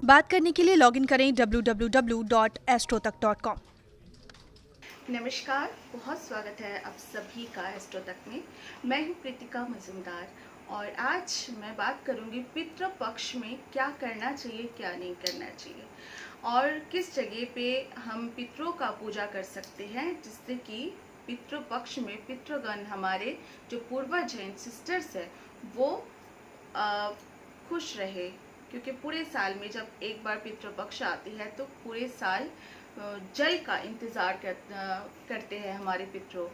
बात करने के लिए लॉगिन करें www.astrotak.com। नमस्कार, बहुत स्वागत है आप सभी का एस्ट्रो तक में। मैं हूं प्रीतिका मजुमदार और आज मैं बात करूंगी पितृ पक्ष में क्या करना चाहिए, क्या नहीं करना चाहिए और किस जगह पे हम पितरों का पूजा कर सकते हैं जिससे कि पितृ पक्ष में पितृगण हमारे जो पूर्वज हैं, सिस्टर्स है, वो खुश रहे। क्योंकि पूरे साल में जब एक बार पितृपक्ष आती है तो पूरे साल जल का इंतज़ार करते हैं हमारे पितरों।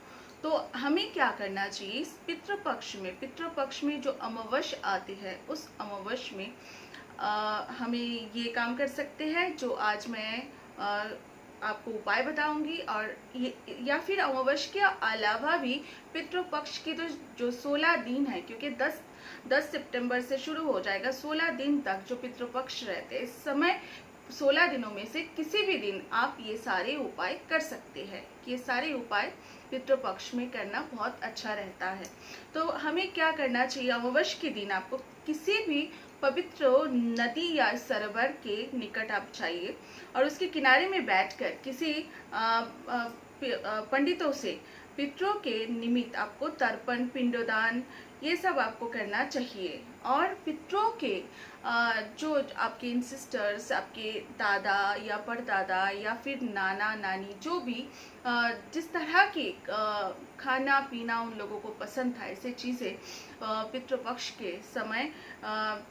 तो हमें क्या करना चाहिए इस पितृपक्ष में जो अमावस्या आती है उस अमावस्या में हमें ये काम कर सकते हैं जो आज मैं आपको उपाय बताऊंगी। और ये या फिर अमावस्या के अलावा भी पितृपक्ष की तो जो 16 दिन है, क्योंकि 10 सितंबर से शुरू हो जाएगा, 16 दिन तक जो पितृपक्ष रहते हैं, इस समय 16 दिनों में से किसी भी दिन आप ये सारे उपाय कर सकते हैं। ये सारे उपाय पितृपक्ष में करना बहुत अच्छा रहता है। तो हमें क्या करना चाहिए, अमावस्या के दिन आपको किसी भी पवित्र नदी या सरोवर के निकट आप जाइए और उसके किनारे में बैठकर किसी पंडितों से पितरों के निमित्त आपको तर्पण, पिंडदान, ये सब आपको करना चाहिए। और पितरों के जो आपके इंसिस्टर्स, आपके दादा या परदादा या फिर नाना नानी, जो भी जिस तरह के खाना पीना उन लोगों को पसंद था, ऐसे चीज़ें पितृपक्ष के समय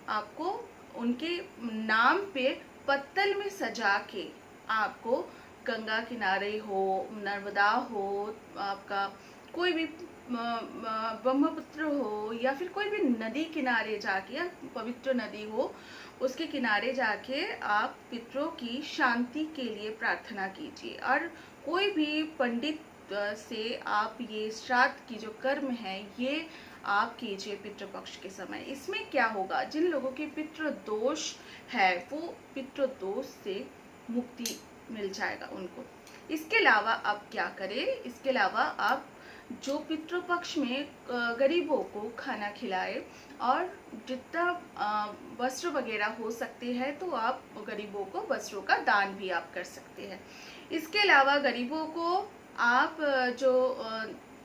आपको उनके नाम पे पत्तल में सजा के आपको गंगा किनारे हो, नर्मदा हो, आपका कोई भी ब्रह्मपुत्र हो या फिर कोई भी नदी किनारे जाके, या पवित्र नदी हो, उसके किनारे जाके आप पितरों की शांति के लिए प्रार्थना कीजिए। और कोई भी पंडित से आप ये श्राद्ध की जो कर्म है ये आप कीजिए पितृपक्ष के समय। इसमें क्या होगा, जिन लोगों के पितृ दोष है वो पितृ दोष से मुक्ति मिल जाएगा उनको। इसके अलावा आप क्या करें, इसके अलावा आप जो पितृपक्ष में गरीबों को खाना खिलाए और जितना वस्त्र वगैरह हो सकते हैं तो आप गरीबों को वस्त्रों का दान भी आप कर सकते हैं। इसके अलावा गरीबों को आप जो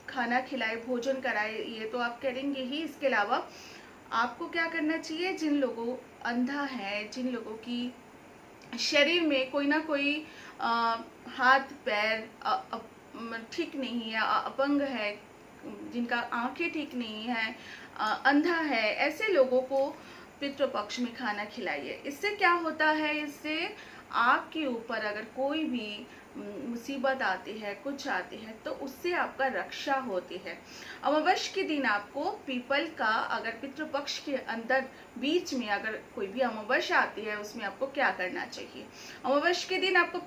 खाना खिलाए, भोजन कराए, ये तो आप करेंगे ही। इसके अलावा आपको क्या करना चाहिए, जिन लोगों अंधा है, जिन लोगों की शरीर में कोई ना कोई हाथ पैर ठीक नहीं है, अपंग है, जिनका आंखें ठीक नहीं है, अंधा है, ऐसे लोगों को पितृपक्ष में खाना खिलाइए। इससे क्या होता है, इससे आपके ऊपर अगर कोई भी मुसीबत आती है, कुछ आती है, तो उससे आपका रक्षा होती है। अमावस्या के दिन आपको पीपल का, अगर पितृपक्ष के अंदर बीच में अगर कोई भी अमावस्या आती है, उसमें आपको क्या करना चाहिए, अमावस्या के दिन आपको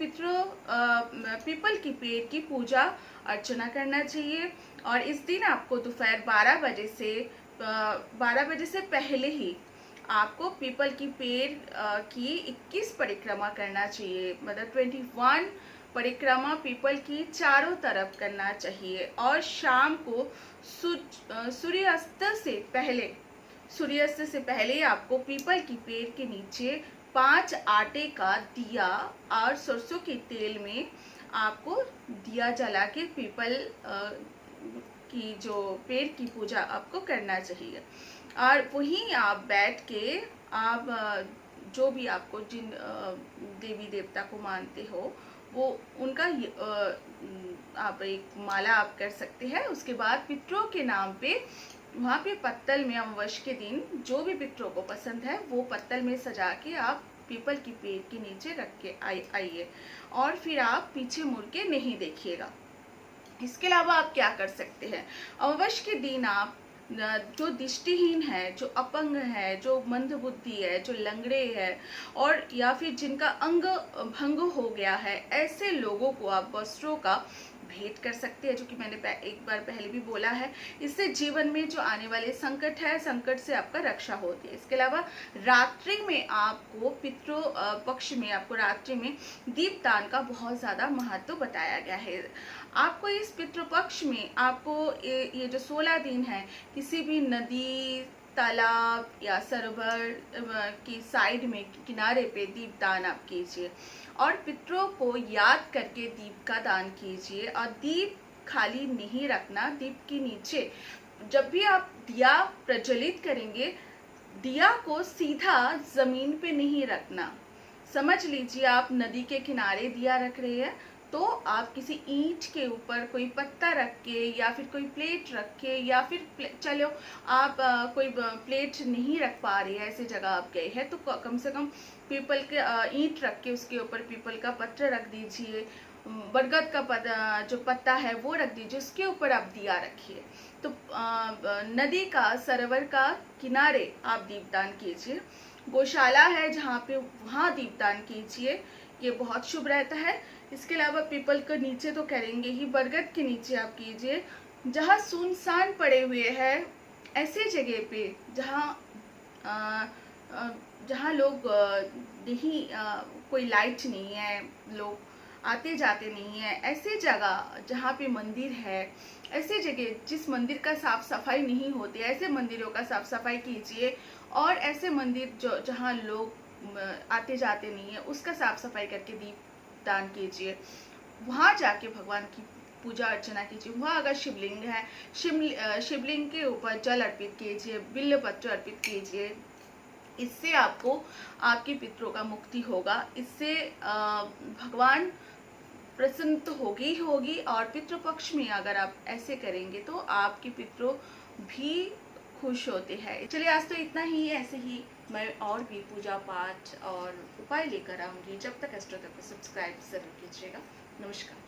पीपल की पेड़ की पूजा अर्चना करना चाहिए। और इस दिन आपको दोपहर 12 बजे से पहले ही आपको पीपल की पेड़ की 21 परिक्रमा करना चाहिए, मतलब 21 परिक्रमा पीपल की चारों तरफ करना चाहिए। और शाम को सूर्यास्त से पहले आपको पीपल की पेड़ के नीचे 5 आटे का दिया और सरसों के तेल में आपको दिया जला के पीपल की जो पेड़ की पूजा आपको करना चाहिए। और वहीं आप बैठ के आप जो भी आपको जिन देवी देवता को मानते हो वो उनका आप एक माला आप कर सकते हैं। उसके बाद पितरों के नाम पे वहाँ पे पत्तल में अमावस्या के दिन जो भी पितरों को पसंद है वो पत्तल में सजा के आप पीपल की पेड़ के नीचे रख के आइए और फिर आप पीछे मुड़ के नहीं देखिएगा। इसके अलावा आप क्या कर सकते हैं, अमावस्या के दिन आप जो दृष्टिहीन है, जो अपंग है, जो मंदबुद्धि है, जो लंगड़े है और या फिर जिनका अंग भंग हो गया है, ऐसे लोगों को आप वस्त्रों का भेंट कर सकते हैं, जो कि मैंने एक बार पहले भी बोला है। इससे जीवन में जो आने वाले संकट है, संकट से आपका रक्षा होती है। इसके अलावा रात्रि में आपको पितृ पक्ष में आपको रात्रि में दीपदान का बहुत ज़्यादा महत्व बताया गया है। आपको इस पितृपक्ष में आपको ये जो 16 दिन है, किसी भी नदी, तालाब या सरोवर की साइड में किनारे पे दीपदान आप कीजिए और पितरों को याद करके दीप का दान कीजिए। और दीप खाली नहीं रखना, दीप के नीचे जब भी आप दिया प्रज्वलित करेंगे, दिया को सीधा जमीन पे नहीं रखना। समझ लीजिए आप नदी के किनारे दिया रख रहे हैं, तो आप किसी ईंट के ऊपर कोई पत्ता रख के या फिर कोई प्लेट रख के, या फिर चलो आप कोई प्लेट नहीं रख पा रही है, ऐसी जगह आप गए हैं, तो कम से कम पीपल के ईंट रख के उसके ऊपर पीपल का पत्र रख दीजिए, बरगद का जो पत्ता है वो रख दीजिए, उसके ऊपर आप दिया रखिए। तो नदी का, सरोवर का किनारे आप दीपदान कीजिए। गौशाला है जहाँ पे, वहाँ दीपदान कीजिए, ये बहुत शुभ रहता है। इसके अलावा पीपल के नीचे तो करेंगे ही, बरगद के नीचे आप कीजिए। जहाँ सुनसान पड़े हुए हैं, ऐसे जगह पे जहाँ लोग नहीं, कोई लाइट नहीं है, लोग आते जाते नहीं है, ऐसे जगह जहाँ पे मंदिर है, ऐसे जगह जिस मंदिर का साफ सफाई नहीं होती, ऐसे मंदिरों का साफ सफाई कीजिए। और ऐसे मंदिर जो जहाँ लोग आते जाते नहीं है, उसका साफ सफाई करके दीपदान कीजिए। वहाँ जाके भगवान की पूजा अर्चना कीजिए। वहाँ अगर शिवलिंग है, शिवलिंग के ऊपर जल अर्पित कीजिए, बिल्व पत्र अर्पित कीजिए। इससे आपको आपके पितरों का मुक्ति होगा। इससे भगवान प्रसन्न तो होगी ही होगी, और पितृपक्ष में अगर आप ऐसे करेंगे तो आपके पितरों भी खुश होते हैं। चलिए आज तो इतना ही। ऐसे ही मैं और भी पूजा पाठ और उपाय लेकर आऊंगी। जब तक एस्ट्रो तक को सब्सक्राइब जरूर कीजिएगा। नमस्कार।